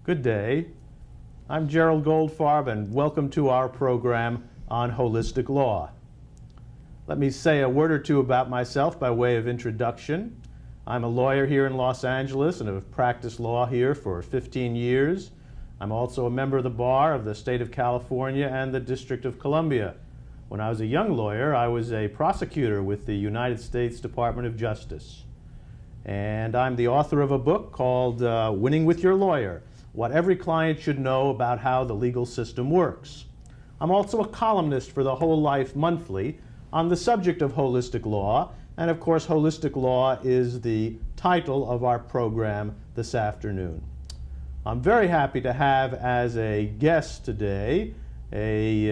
Good day. I'm Gerald Goldfarb, and welcome to our program on holistic law. Let me say a word or two about myself by way of introduction. I'm a lawyer here in Los Angeles and have practiced law here for 15 years. I'm also a member of the bar of the state of California and the District of Columbia. When I was a young lawyer, I was a prosecutor with the United States Department of Justice. And I'm the author of a book called Winning with Your Lawyer: What Every Client Should Know About How the Legal System Works. I'm also a columnist for the Whole Life Monthly on the subject of holistic law, and of course holistic law is the title of our program this afternoon. I'm very happy to have as a guest today a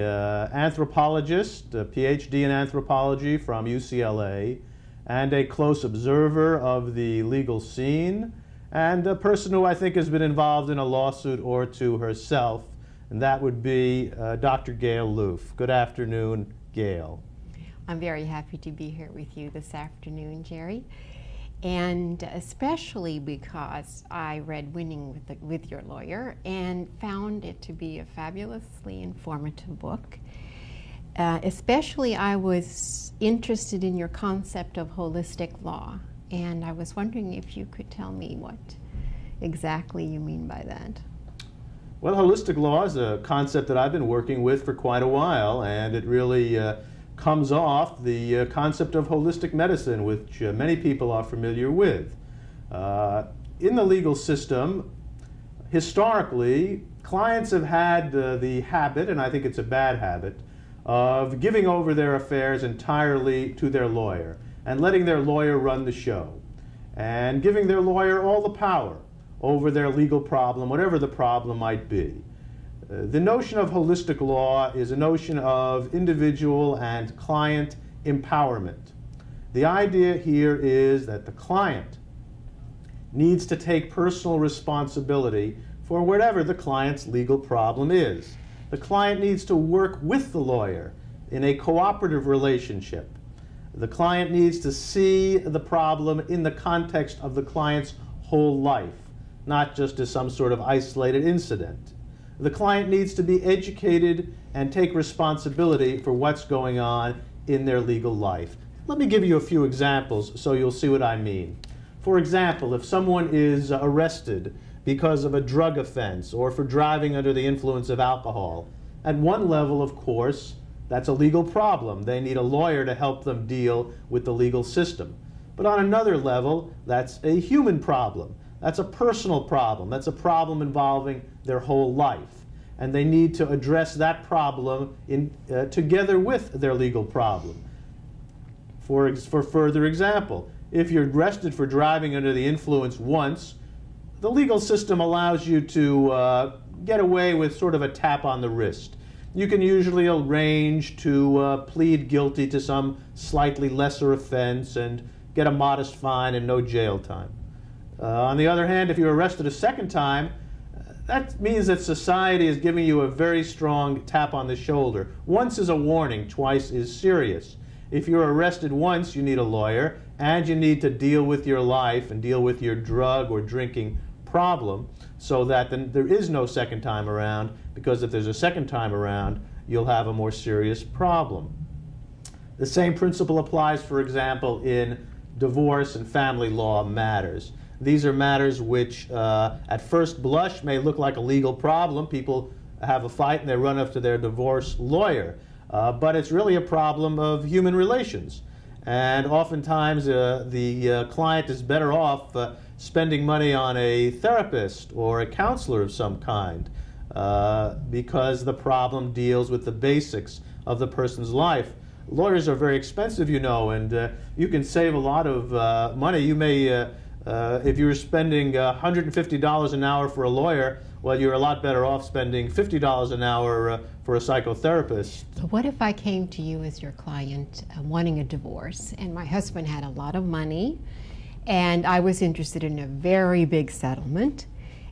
anthropologist, a Ph.D. in anthropology from UCLA, and a close observer of the legal scene, and a person who I think has been involved in a lawsuit or two herself, and that would be Dr. Gale Loof. Good afternoon, Gale. I'm very happy to be here with you this afternoon, Jerry, and especially because I read Winning with Your Lawyer and found it to be a fabulously informative book. Especially I was interested in your concept of holistic law, and I was wondering if you could tell me what exactly you mean by that. Well, holistic law is a concept that I've been working with for quite a while, and it really comes off the concept of holistic medicine, which many people are familiar with. In the legal system, historically, clients have had the habit, and I think it's a bad habit, of giving over their affairs entirely to their lawyer and letting their lawyer run the show and giving their lawyer all the power over their legal problem, whatever the problem might be. The notion of holistic law is a notion of individual and client empowerment. The idea here is that the client needs to take personal responsibility for whatever the client's legal problem is. The client needs to work with the lawyer in a cooperative relationship. The client needs to see the problem in the context of the client's whole life, not just as some sort of isolated incident. The client needs to be educated and take responsibility for what's going on in their legal life. Let me give you a few examples so you'll see what I mean. For example, if someone is arrested because of a drug offense or for driving under the influence of alcohol, at one level, of course, that's a legal problem. They need a lawyer to help them deal with the legal system. But on another level, that's a human problem. That's a personal problem. That's a problem involving their whole life. And they need to address that problem together with their legal problem. For further example, if you're arrested for driving under the influence once, the legal system allows you to get away with sort of a tap on the wrist. You can usually arrange to plead guilty to some slightly lesser offense and get a modest fine and no jail time. On the other hand, if you're arrested a second time, that means that society is giving you a very strong tap on the shoulder. Once is a warning, twice is serious. If you're arrested once, you need a lawyer, and you need to deal with your life and deal with your drug or drinking problem so that then there is no second time around, because if there's a second time around, you'll have a more serious problem. The same principle applies, for example, in divorce and family law matters. These are matters which at first blush may look like a legal problem. People have a fight and they run up to their divorce lawyer. But it's really a problem of human relations. And oftentimes the client is better off spending money on a therapist or a counselor of some kind because the problem deals with the basics of the person's life. Lawyers are very expensive, you know, and you can save a lot of money. You may, if you're spending $150 an hour for a lawyer, well, you're a lot better off spending $50 an hour for a psychotherapist. So what if I came to you as your client wanting a divorce, and my husband had a lot of money, and I was interested in a very big settlement,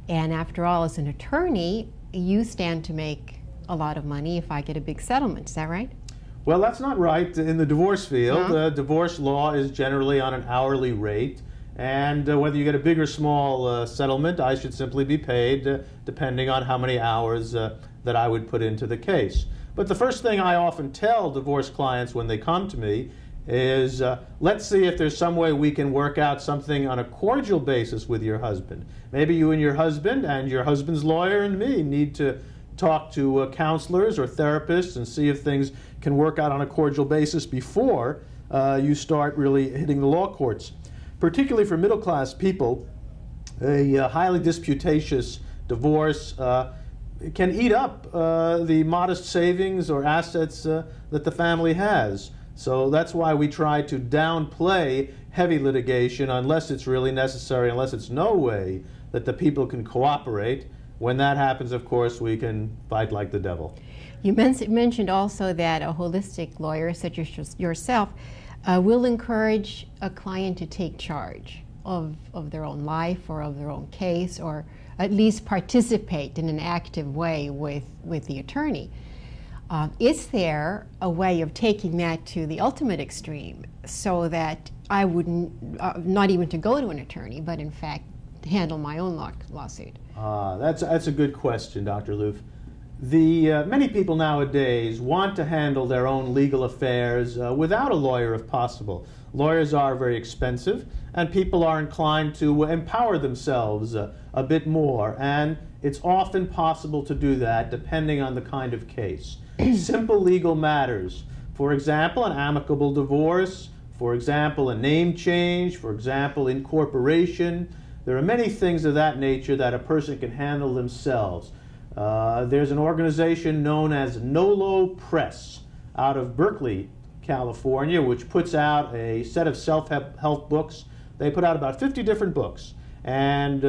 and after all, as an attorney, you stand to make a lot of money if I get a big settlement. Is that right? Well, that's not right in the divorce field. Divorce law is generally on an hourly rate, And whether you get a big or small settlement, I should simply be paid depending on how many hours that I would put into the case. But the first thing I often tell divorce clients when they come to me is, let's see if there's some way we can work out something on a cordial basis with your husband. Maybe you and your husband's lawyer and me need to talk to counselors or therapists and see if things can work out on a cordial basis before you start really hitting the law courts. Particularly for middle-class people, a highly disputatious divorce can eat up the modest savings or assets that the family has. So that's why we try to downplay heavy litigation unless it's really necessary, unless it's no way that the people can cooperate. When that happens, of course, we can fight like the devil. You mentioned also that a holistic lawyer, such as yourself, will encourage a client to take charge of their own life or of their own case, or at least participate in an active way with the attorney. Is there a way of taking that to the ultimate extreme so that I wouldn't, not even to go to an attorney, but in fact handle my own lawsuit? That's a good question, Dr. Loof. Many people nowadays want to handle their own legal affairs without a lawyer if possible. Lawyers are very expensive, and people are inclined to empower themselves a bit more, and it's often possible to do that depending on the kind of case. Simple legal matters, for example, an amicable divorce, for example, a name change, for example, incorporation. There are many things of that nature that a person can handle themselves. There's an organization known as Nolo Press out of Berkeley, California, which puts out a set of self-help books. They put out about 50 different books. And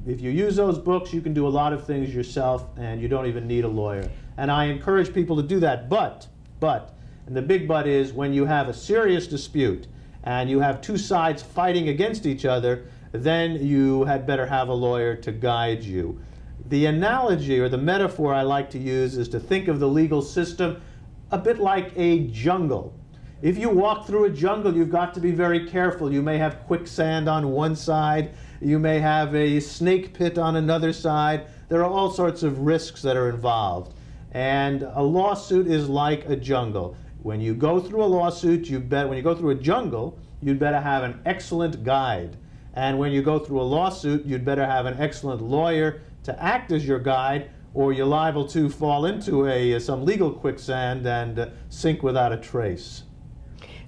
if you use those books, you can do a lot of things yourself, and you don't even need a lawyer. And I encourage people to do that. But, and the big but is, when you have a serious dispute and you have two sides fighting against each other, then you had better have a lawyer to guide you. The analogy or the metaphor I like to use is to think of the legal system a bit like a jungle. If you walk through a jungle, you've got to be very careful. You may have quicksand on one side, you may have a snake pit on another side. There are all sorts of risks that are involved. And a lawsuit is like a jungle. When you go through a lawsuit, when you go through a jungle, you'd better have an excellent guide. And when you go through a lawsuit, you'd better have an excellent lawyer to act as your guide, or you're liable to fall into some legal quicksand and sink without a trace.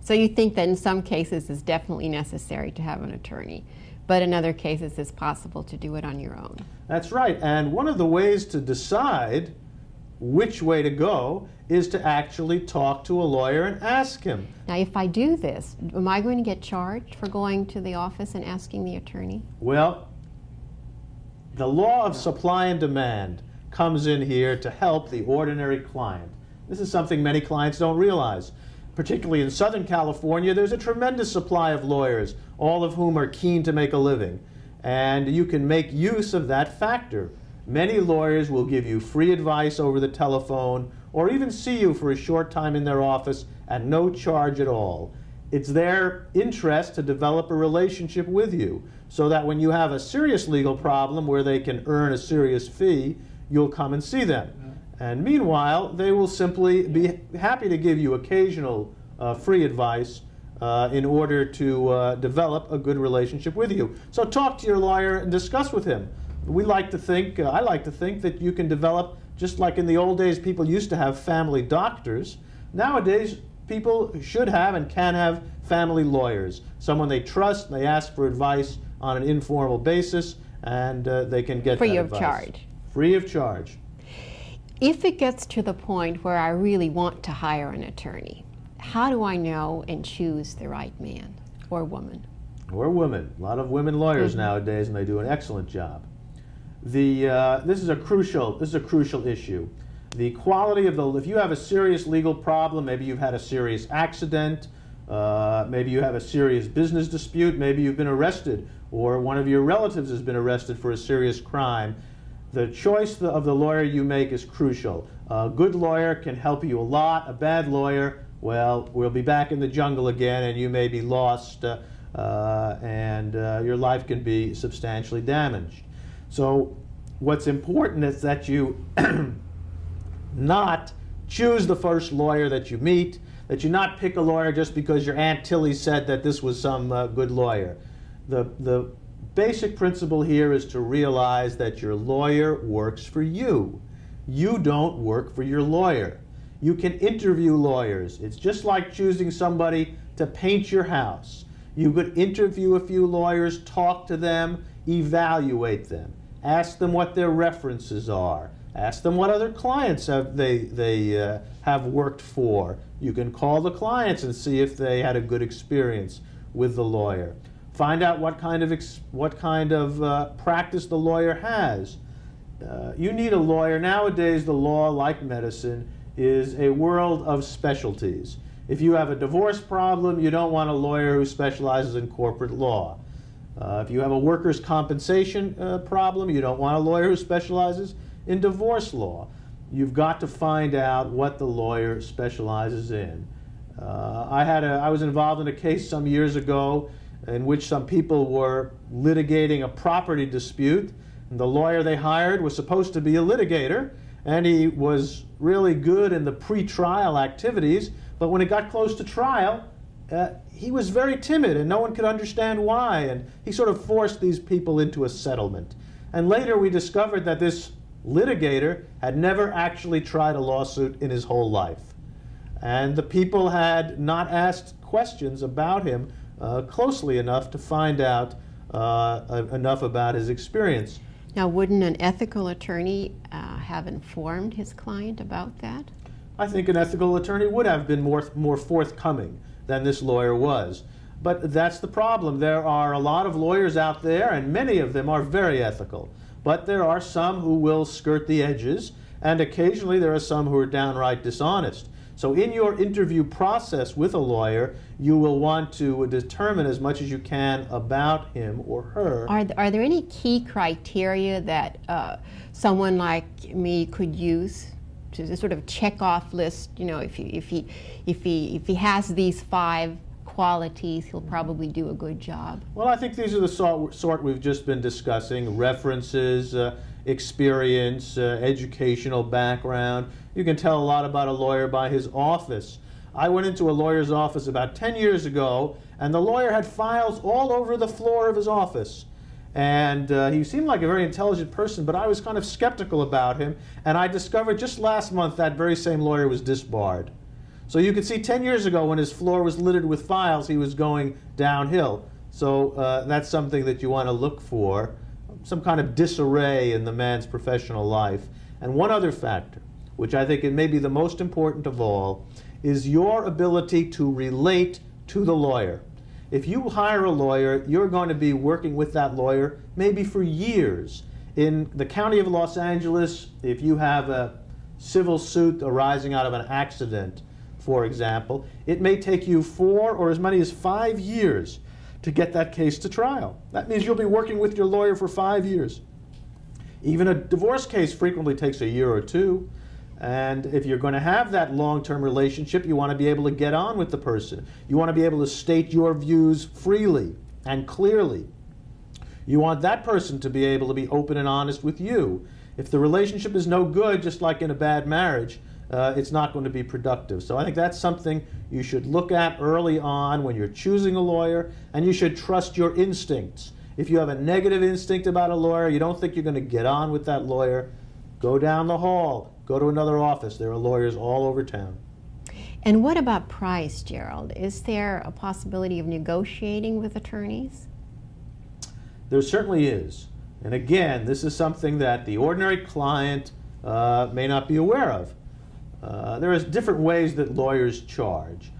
So you think that in some cases it's definitely necessary to have an attorney, but in other cases it's possible to do it on your own. That's right. And one of the ways to decide which way to go is to actually talk to a lawyer and ask him. Now, if I do this, am I going to get charged for going to the office and asking the attorney? Well, the law of supply and demand comes in here to help the ordinary client. This is something many clients don't realize. Particularly in Southern California, there's a tremendous supply of lawyers, all of whom are keen to make a living. And you can make use of that factor. Many lawyers will give you free advice over the telephone, or even see you for a short time in their office at no charge at all. It's their interest to develop a relationship with you, so that when you have a serious legal problem where they can earn a serious fee, you'll come and see them. And meanwhile, they will simply be happy to give you occasional free advice in order to develop a good relationship with you. So talk to your lawyer and discuss with him. I like to think that you can develop, just like in the old days people used to have family doctors. Nowadays, people should have and can have family lawyers, someone they trust, they ask for advice on an informal basis, and they can get free that of advice. charge. Free of charge. If it gets to the point where I really want to hire an attorney, how do I know and choose the right man or woman? Or women. A lot of women lawyers nowadays, and they do an excellent job. This is a crucial issue. The quality of if you have a serious legal problem, maybe you've had a serious accident, maybe you have a serious business dispute, maybe you've been arrested, or one of your relatives has been arrested for a serious crime. The choice of the lawyer you make is crucial. A good lawyer can help you a lot. A bad lawyer, well, we'll be back in the jungle again, and you may be lost and your life can be substantially damaged. So what's important is that you not choose the first lawyer that you meet, that you not pick a lawyer just because your Aunt Tilly said that this was some good lawyer. The basic principle here is to realize that your lawyer works for you. You don't work for your lawyer. You can interview lawyers. It's just like choosing somebody to paint your house. You could interview a few lawyers, talk to them, evaluate them, ask them what their references are, ask them what other clients they have worked for. You can call the clients and see if they had a good experience with the lawyer. Find out what kind of practice the lawyer has. You need a lawyer. Nowadays, the law, like medicine, is a world of specialties. If you have a divorce problem, you don't want a lawyer who specializes in corporate law. If you have a workers' compensation problem, you don't want a lawyer who specializes in divorce law. You've got to find out what the lawyer specializes in. I was involved in a case some years ago in which some people were litigating a property dispute. And the lawyer they hired was supposed to be a litigator, and he was really good in the pre-trial activities, but when it got close to trial, he was very timid, and no one could understand why, and he sort of forced these people into a settlement. And later we discovered that this litigator had never actually tried a lawsuit in his whole life. And the people had not asked questions about him closely enough to find out enough about his experience. Now, wouldn't an ethical attorney have informed his client about that? I think an ethical attorney would have been more forthcoming than this lawyer was. But that's the problem. There are a lot of lawyers out there, and many of them are very ethical. But there are some who will skirt the edges, and occasionally there are some who are downright dishonest. So in your interview process with a lawyer, you will want to determine as much as you can about him or her. Are there any key criteria that someone like me could use to sort of check off list? You know, if he has these 5 qualities, he'll probably do a good job. Well, I think these are the sort we've just been discussing: references, experience, educational background. You can tell a lot about a lawyer by his office. I went into a lawyer's office about 10 years ago, and the lawyer had files all over the floor of his office. And he seemed like a very intelligent person, but I was kind of skeptical about him, and I discovered just last month that very same lawyer was disbarred. So you could see 10 years ago when his floor was littered with files, he was going downhill. So that's something that you want to look for, some kind of disarray in the man's professional life. And one other factor, which I think it may be the most important of all, is your ability to relate to the lawyer. If you hire a lawyer, you're going to be working with that lawyer maybe for years. In the county of Los Angeles, if you have a civil suit arising out of an accident, for example, it may take you 4 or as many as 5 years to get that case to trial. That means you'll be working with your lawyer for 5 years. Even a divorce case frequently takes a year or 2. And if you're going to have that long-term relationship, you want to be able to get on with the person. You want to be able to state your views freely and clearly. You want that person to be able to be open and honest with you. If the relationship is no good, just like in a bad marriage, it's not going to be productive. So I think that's something you should look at early on when you're choosing a lawyer, and you should trust your instincts. If you have a negative instinct about a lawyer, you don't think you're going to get on with that lawyer, go down the hall, go to another office. There are lawyers all over town. And what about price, Gerald? Is there a possibility of negotiating with attorneys? There certainly is. And again, this is something that the ordinary client may not be aware of. There are different ways that lawyers charge.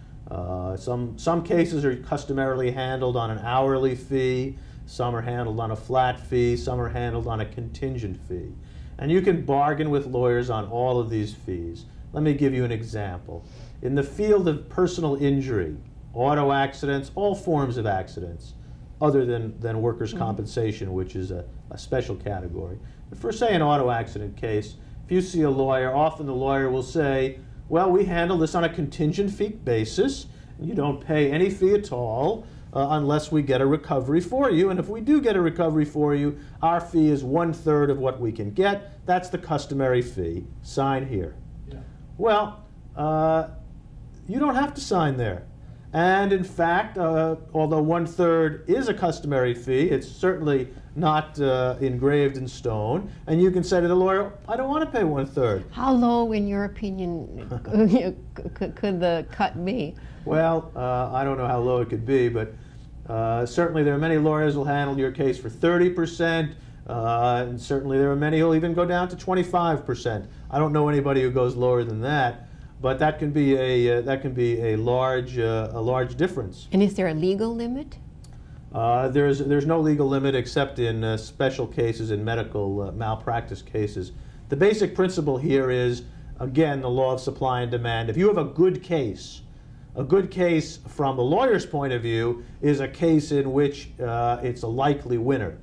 Some cases are customarily handled on an hourly fee, some are handled on a flat fee, some are handled on a contingent fee. And you can bargain with lawyers on all of these fees. Let me give you an example. In the field of personal injury, auto accidents, all forms of accidents, other than workers' compensation, which is a special category. But for, say, an auto accident case, if you see a lawyer, often the lawyer will say, well, we handle this on a contingent fee basis. You don't pay any fee at all. unless we get a recovery for you. And if we do get a recovery for you, our fee is 1/3 of what we can get. That's the customary fee. Sign here. Yeah. Well, you don't have to sign there. And in fact, although 1/3 is a customary fee, it's certainly not engraved in stone. And you can say to the lawyer, I don't want to pay 1/3. How low, in your opinion, could the cut be? Well, I don't know how low it could be, but certainly there are many lawyers who will handle your case for 30%, and certainly there are many who will even go down to 25%. I don't know anybody who goes lower than that, but that can be a large difference. And is there a legal limit? There's no legal limit except in special cases, in medical malpractice cases. The basic principle here is, again, the law of supply and demand. If you have a good case from the lawyer's point of view is a case in which it's a likely winner.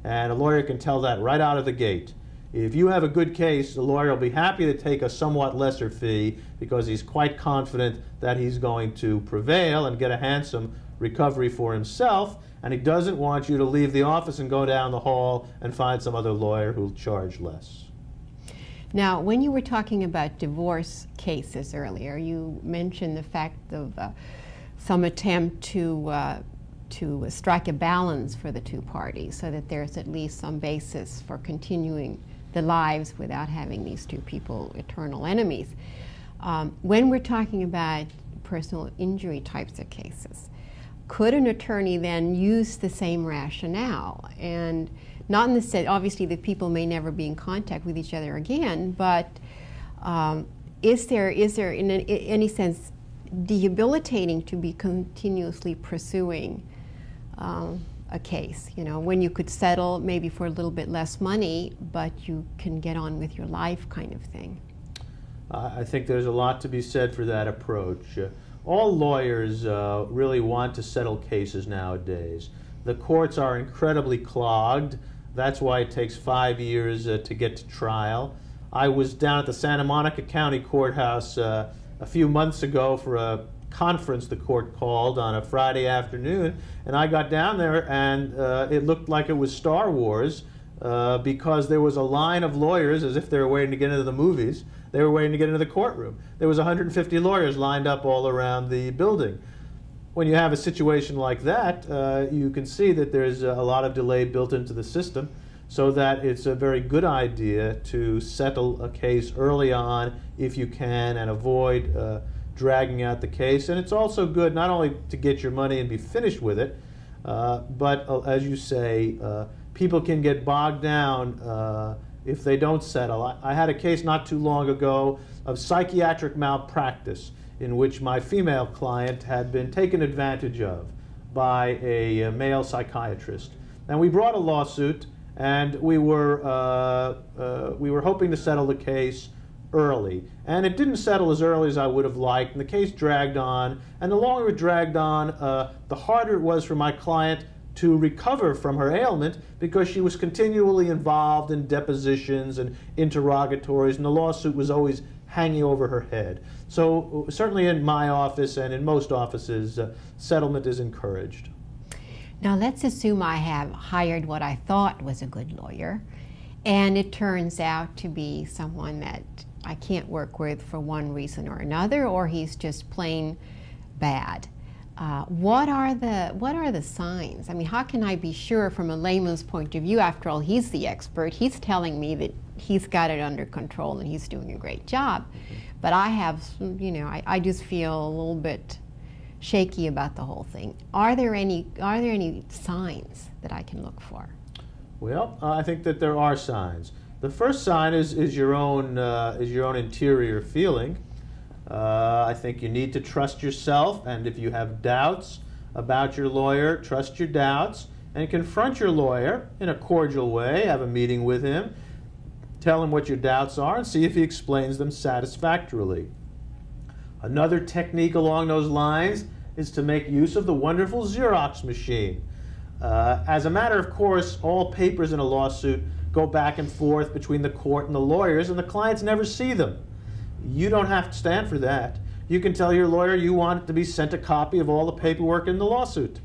And a lawyer can tell that right out of the gate. If you have a good case, the lawyer will be happy to take a somewhat lesser fee because he's quite confident that he's going to prevail and get a handsome recovery for himself, and he doesn't want you to leave the office and go down the hall and find some other lawyer who'll charge less. Now, when you were talking about divorce cases earlier, you mentioned the fact of some attempt to strike a balance for the two parties so that there's at least some basis for continuing the lives without having these two people eternal enemies. When we're talking about personal injury types of cases, could an attorney then use the same rationale? And not in the sense, obviously, that people may never be in contact with each other again, but is there in any sense debilitating to be continuously pursuing a case, when you could settle maybe for a little bit less money, but you can get on with your life kind of thing? I think there's a lot to be said for that approach. All lawyers really want to settle cases nowadays. The courts are incredibly clogged. That's why it takes 5 years to get to trial. I was down at the Santa Monica County Courthouse a few months ago for a conference the court called on a Friday afternoon, and I got down there and it looked like it was Star Wars because there was a line of lawyers as if they were waiting to get into the movies. They were waiting to get into the courtroom. There was 150 lawyers lined up all around the building. When you have a situation like that, you can see that there's a lot of delay built into the system, so that it's a very good idea to settle a case early on if you can and avoid dragging out the case. And it's also good not only to get your money and be finished with it, but as you say, people can get bogged down if they don't settle. I had a case not too long ago of psychiatric malpractice in which my female client had been taken advantage of by a male psychiatrist. And we brought a lawsuit, and we were hoping to settle the case early. And it didn't settle as early as I would have liked, and the case dragged on. And the longer it dragged on, the harder it was for my client to recover from her ailment because she was continually involved in depositions and interrogatories, and the lawsuit was always hanging over her head. So certainly in my office and in most offices, settlement is encouraged. Now let's assume I have hired what I thought was a good lawyer, and it turns out to be someone that I can't work with for one reason or another, or he's just plain bad. What are the signs? I mean, how can I be sure from a layman's point of view? After all, he's the expert. He's telling me that he's got it under control and he's doing a great job. But I have, I just feel a little bit shaky about the whole thing. Are there any signs that I can look for? Well, I think that there are signs. The first sign is your own interior feeling. I think you need to trust yourself, and if you have doubts about your lawyer, trust your doubts and confront your lawyer in a cordial way. Have a meeting with him, tell him what your doubts are, and see if he explains them satisfactorily. Another technique along those lines is to make use of the wonderful Xerox machine. As a matter of course, all papers in a lawsuit go back and forth between the court and the lawyers, and the clients never see them. You don't have to stand for that. You can tell your lawyer you want to be sent a copy of all the paperwork in the lawsuit.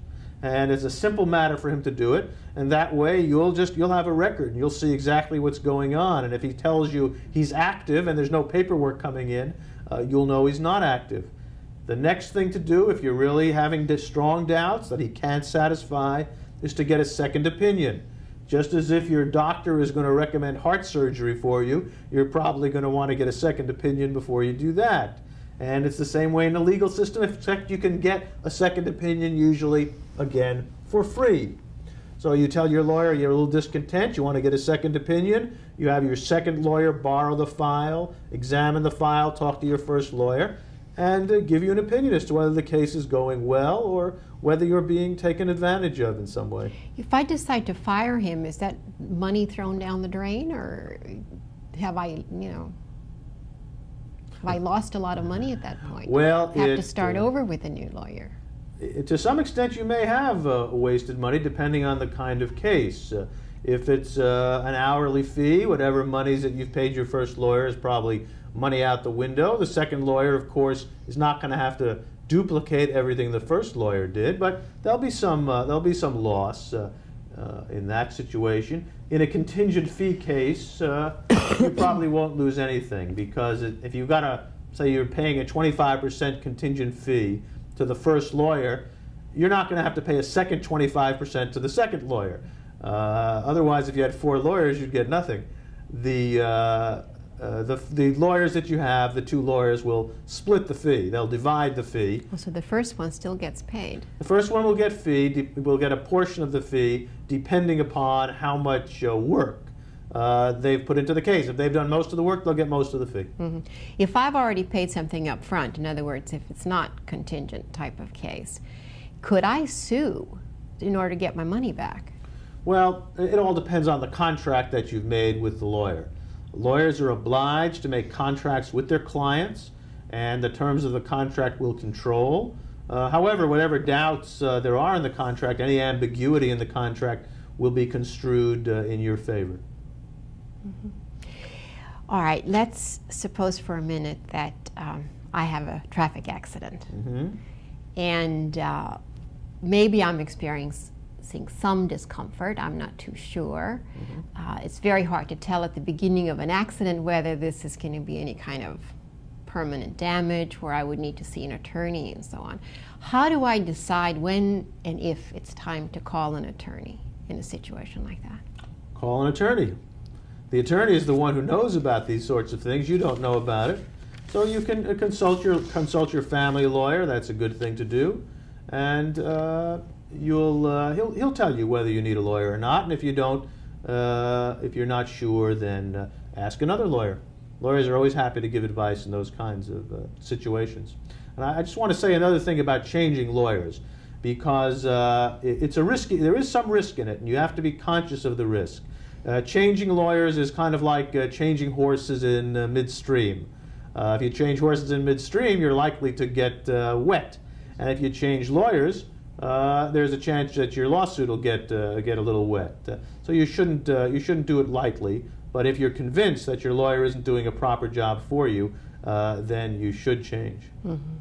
and it's a simple matter for him to do it, and that way you'll have a record, and you'll see exactly what's going on. And if he tells you he's active and there's no paperwork coming in, you'll know he's not active. The next thing to do, if you're really having strong doubts that he can't satisfy, is to get a second opinion. Just as if your doctor is going to recommend heart surgery for you, you're probably going to want to get a second opinion before you do that. And it's the same way in the legal system, except you can get a second opinion usually, again, for free. So you tell your lawyer you're a little discontent, you want to get a second opinion, you have your second lawyer borrow the file, examine the file, talk to your first lawyer, and give you an opinion as to whether the case is going well or whether you're being taken advantage of in some way. If I decide to fire him, is that money thrown down the drain, or have I lost a lot of money at that point? Well, have to start over with a new lawyer. To some extent, you may have wasted money, depending on the kind of case. If it's an hourly fee, whatever monies that you've paid your first lawyer is probably money out the window. The second lawyer, of course, is not going to have to duplicate everything the first lawyer did, but there'll be some loss in that situation. In a contingent fee case, you probably won't lose anything, because if you've got say you're paying a 25% contingent fee to the first lawyer, you're not going to have to pay a second 25% to the second lawyer. Otherwise, if you had 4 lawyers, you'd get nothing. The lawyers that you have, the 2 lawyers, will split the fee. They'll divide the fee. Oh, so the first one still gets paid. The first one will get will get a portion of the fee depending upon how much work they've put into the case. If they've done most of the work, they'll get most of the fee. Mm-hmm. If I've already paid something up front, in other words, if it's not contingent type of case, could I sue in order to get my money back? Well, it all depends on the contract that you've made with the lawyer. Lawyers are obliged to make contracts with their clients, and the terms of the contract will control. However, whatever doubts there are in the contract, any ambiguity in the contract will be construed in your favor. Mm-hmm. All right, let's suppose for a minute that I have a traffic accident. Mm-hmm. And maybe I'm experiencing some discomfort. I'm not too sure. Mm-hmm. It's very hard to tell at the beginning of an accident whether this is going to be any kind of permanent damage where I would need to see an attorney and so on. How do I decide when and if it's time to call an attorney in a situation like that? Call an attorney. The attorney is the one who knows about these sorts of things. You don't know about it. So you can consult your family lawyer. That's a good thing to do. And he'll tell you whether you need a lawyer or not. And if you don't, if you're not sure, then ask another lawyer. Lawyers are always happy to give advice in those kinds of situations. And I just want to say another thing about changing lawyers, because it's a risky. There is some risk in it, and you have to be conscious of the risk. Changing lawyers is kind of like changing horses in midstream. If you change horses in midstream, you're likely to get wet, and if you change lawyers, there's a chance that your lawsuit will get a little wet. So you shouldn't do it lightly. But if you're convinced that your lawyer isn't doing a proper job for you, then you should change. Mm-hmm.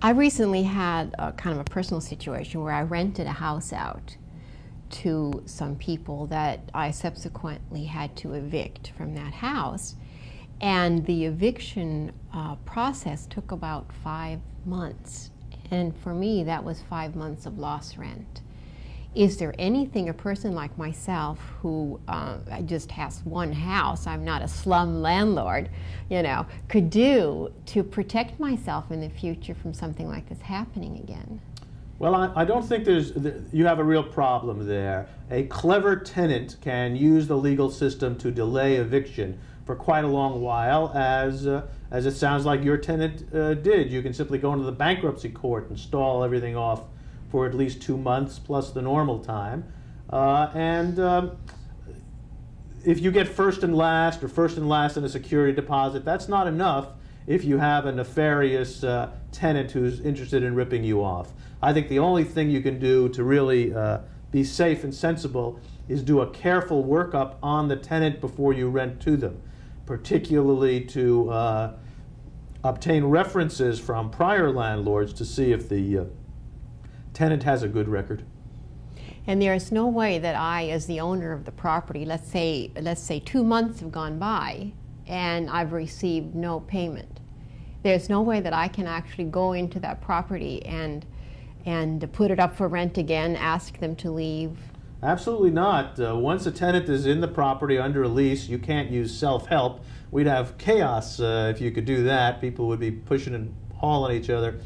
I recently had a kind of a personal situation where I rented a house out to some people that I subsequently had to evict from that house. And the eviction process took about 5 months. And for me, that was 5 months of lost rent. Is there anything a person like myself who just has one house, I'm not a slum landlord, could do to protect myself in the future from something like this happening again? Well, I don't think you have a real problem there. A clever tenant can use the legal system to delay eviction for quite a long while, as it sounds like your tenant did. You can simply go into the bankruptcy court and stall everything off for at least 2 months plus the normal time. If you get first and last in a security deposit, that's not enough if you have a nefarious tenant who's interested in ripping you off. I think the only thing you can do to really be safe and sensible is do a careful workup on the tenant before you rent to them, particularly to obtain references from prior landlords to see if the Tenant has a good record. And there is no way that I, as the owner of the property, let's say 2 months have gone by and I've received no payment. There's no way that I can actually go into that property and put it up for rent again, ask them to leave. Absolutely not. Once a tenant is in the property under a lease, you can't use self-help. We'd have chaos if you could do that. People would be pushing and hauling each other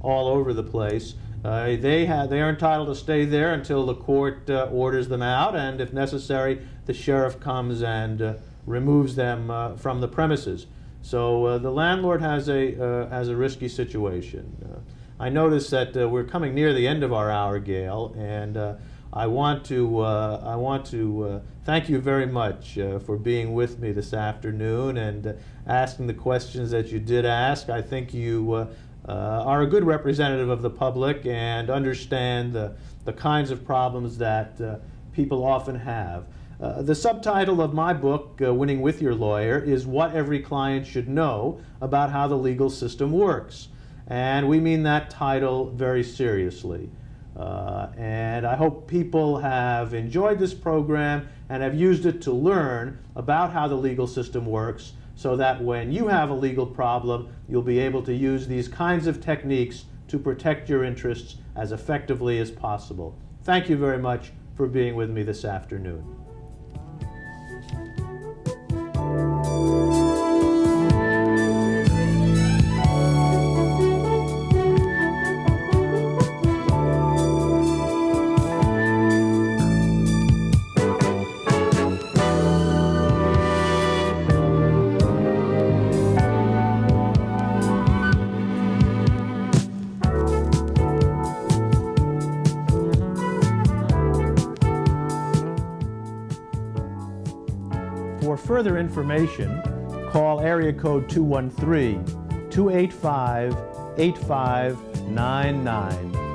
all over the place. They are entitled to stay there until the court orders them out, and if necessary, the sheriff comes and removes them from the premises. So the landlord has a risky situation. I notice that we're coming near the end of our hour, Gale, and I want to thank you very much for being with me this afternoon and asking the questions that you did ask. I think you are a good representative of the public and understand the kinds of problems that people often have. The subtitle of my book, Winning with Your Lawyer, is What Every Client Should Know About How the Legal System Works. And we mean that title very seriously. And I hope people have enjoyed this program and have used it to learn about how the legal system works, so that when you have a legal problem, you'll be able to use these kinds of techniques to protect your interests as effectively as possible. Thank you very much for being with me this afternoon. For further information, call area code 213-285-8599.